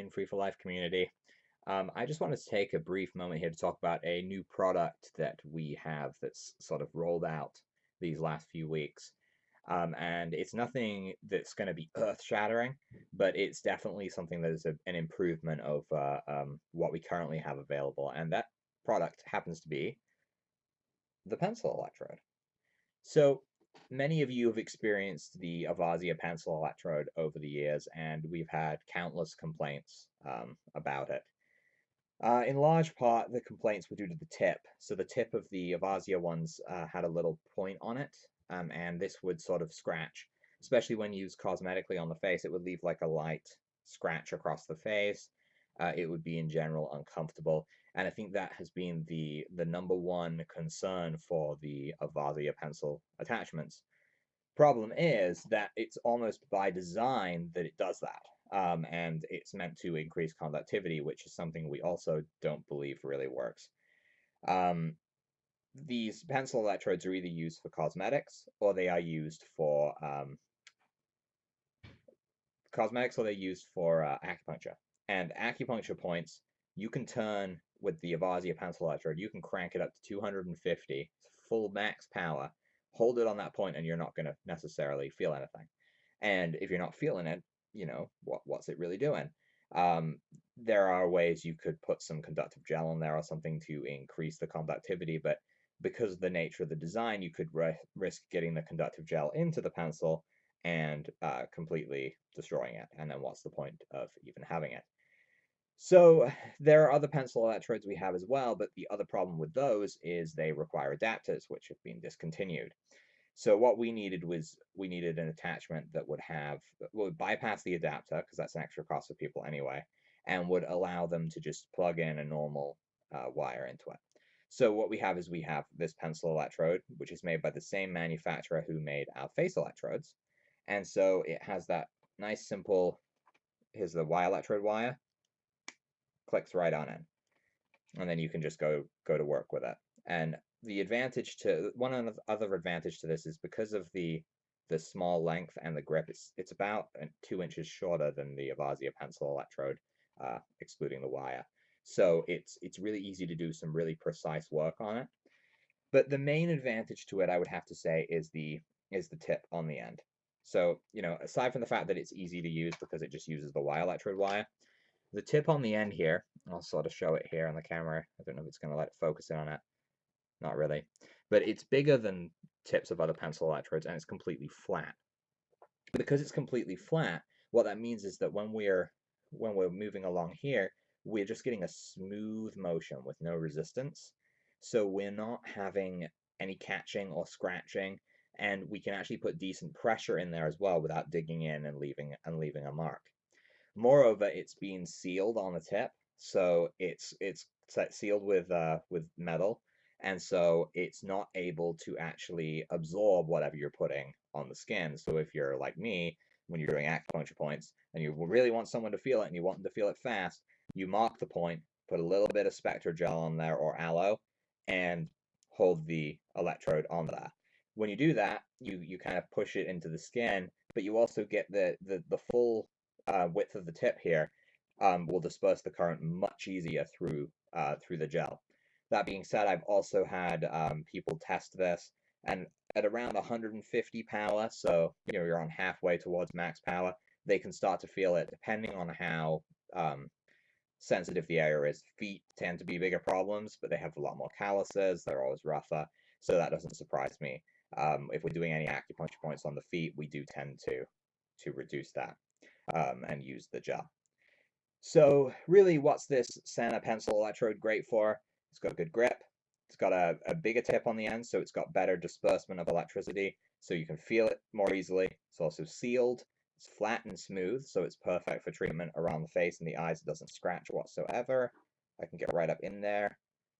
Maine Free for Life community. I just wanted to take a brief moment here to talk about a new product that we have that's sort of rolled out these last few weeks. And it's nothing that's going to be earth-shattering, but it's definitely something that is an improvement of what we currently have available. And that product happens to be the pencil electrode. So many of you have experienced the Avasia pencil electrode over the years, and we've had countless complaints about it. In large part, the complaints were due to the tip. So the tip of the Avasia ones had a little point on it, and this would sort of scratch, especially when used cosmetically on the face. It would leave like a light scratch across the face. It would be in general uncomfortable, and I think that has been the number one concern for the Avasia pencil attachments. Problem is that it's almost by design that it does that. And it's meant to increase conductivity, which is something we also don't believe really works. These pencil electrodes are either used for cosmetics or they are used for acupuncture. And acupuncture points, you can turn with the Avasia pencil electrode, you can crank it up to 250, full max power, hold it on that point, and you're not going to necessarily feel anything. And if you're not feeling it, what's it really doing? There are ways you could put some conductive gel on there or something to increase the conductivity, but because of the nature of the design, you could risk getting the conductive gel into the pencil and completely destroying it. And then what's the point of even having it? So there are other pencil electrodes we have as well, but the other problem with those is they require adapters, which have been discontinued. So what we needed was an attachment that would bypass the adapter, because that's an extra cost for people anyway, and would allow them to just plug in a normal wire into it. So what we have is we have this pencil electrode, which is made by the same manufacturer who made our face electrodes. And so it has that nice simple, here's the Y electrode wire, clicks right on in. And then you can just go to work with it. And one other advantage to this is because of the small length and the grip, it's about 2 inches shorter than the Avasia pencil electrode, excluding the wire. So it's really easy to do some really precise work on it. But the main advantage to it, I would have to say, is the tip on the end. So, aside from the fact that it's easy to use because it just uses the Y electrode wire, the tip on the end here, I'll sort of show it here on the camera. I don't know if it's going to let it focus in on it. Not really. But it's bigger than tips of other pencil electrodes, and it's completely flat. Because it's completely flat, what that means is that when we're moving along here, we're just getting a smooth motion with no resistance. So we're not having any catching or scratching, and we can actually put decent pressure in there as well without digging in and leaving a mark. Moreover, it's being sealed on the tip, so it's sealed with metal, and so it's not able to actually absorb whatever you're putting on the skin. So if you're like me, when you're doing acupuncture points and you really want someone to feel it and you want them to feel it fast, you mark the point, put a little bit of Spectra gel on there or aloe, and hold the electrode on there. When you do that, you kind of push it into the skin, but you also get the full width of the tip here will disperse the current much easier through the gel. That being said, I've also had people test this, and at around 150 power, so you're on halfway towards max power, they can start to feel it depending on how sensitive the area is. Feet tend to be bigger problems, but they have a lot more calluses, they're always rougher, so that doesn't surprise me. If we're doing any acupuncture points on the feet, we do tend to reduce that and use the gel. So really, what's this Sana Pencil Electrode great for? It's got good grip. It's got a bigger tip on the end, so it's got better disbursement of electricity, so you can feel it more easily. It's also sealed. It's flat and smooth, so it's perfect for treatment around the face and the eyes. It doesn't scratch whatsoever. I can get right up in there.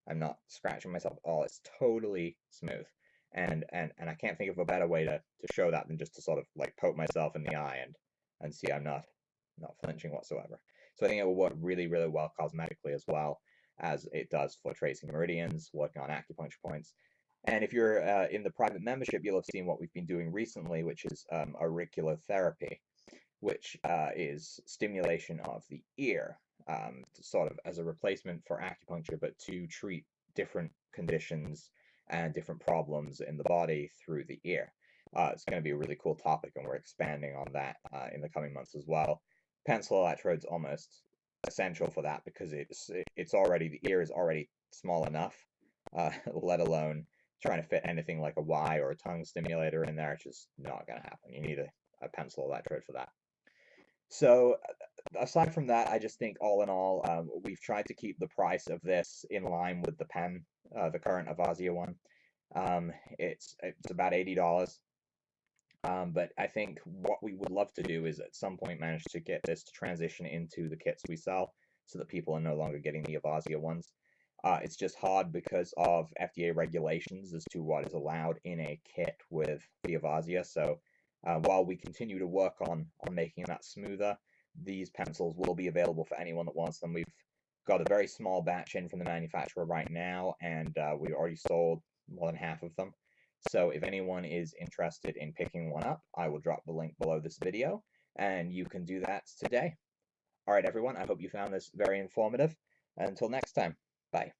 I'm not scratching myself at all. It's totally smooth. And I can't think of a better way to show that than just to sort of like poke myself in the eye and see I'm not flinching whatsoever. So I think it will work really, really well cosmetically as well as it does for tracing meridians, working on acupuncture points. And if you're in the private membership, you'll have seen what we've been doing recently, which is auricular therapy. which is stimulation of the ear, sort of as a replacement for acupuncture, but to treat different conditions and different problems in the body through the ear. It's going to be a really cool topic, and we're expanding on that in the coming months as well. Pencil electrodes almost essential for that because it's already, the ear is already small enough, let alone trying to fit anything like a Y or a tongue stimulator in there. It's just not going to happen. You need a pencil electrode for that. So aside from that, I just think all in all, we've tried to keep the price of this in line with the pen, the current Avazia one. It's about $80. But I think what we would love to do is at some point manage to get this to transition into the kits we sell so that people are no longer getting the Avazia ones. It's just hard because of FDA regulations as to what is allowed in a kit with the Avazia. So while we continue to work on making that smoother, these pencils will be available for anyone that wants them. We've got a very small batch in from the manufacturer right now, and we've already sold more than half of them. So if anyone is interested in picking one up, I will drop the link below this video, and you can do that today. All right, everyone, I hope you found this very informative. Until next time, bye.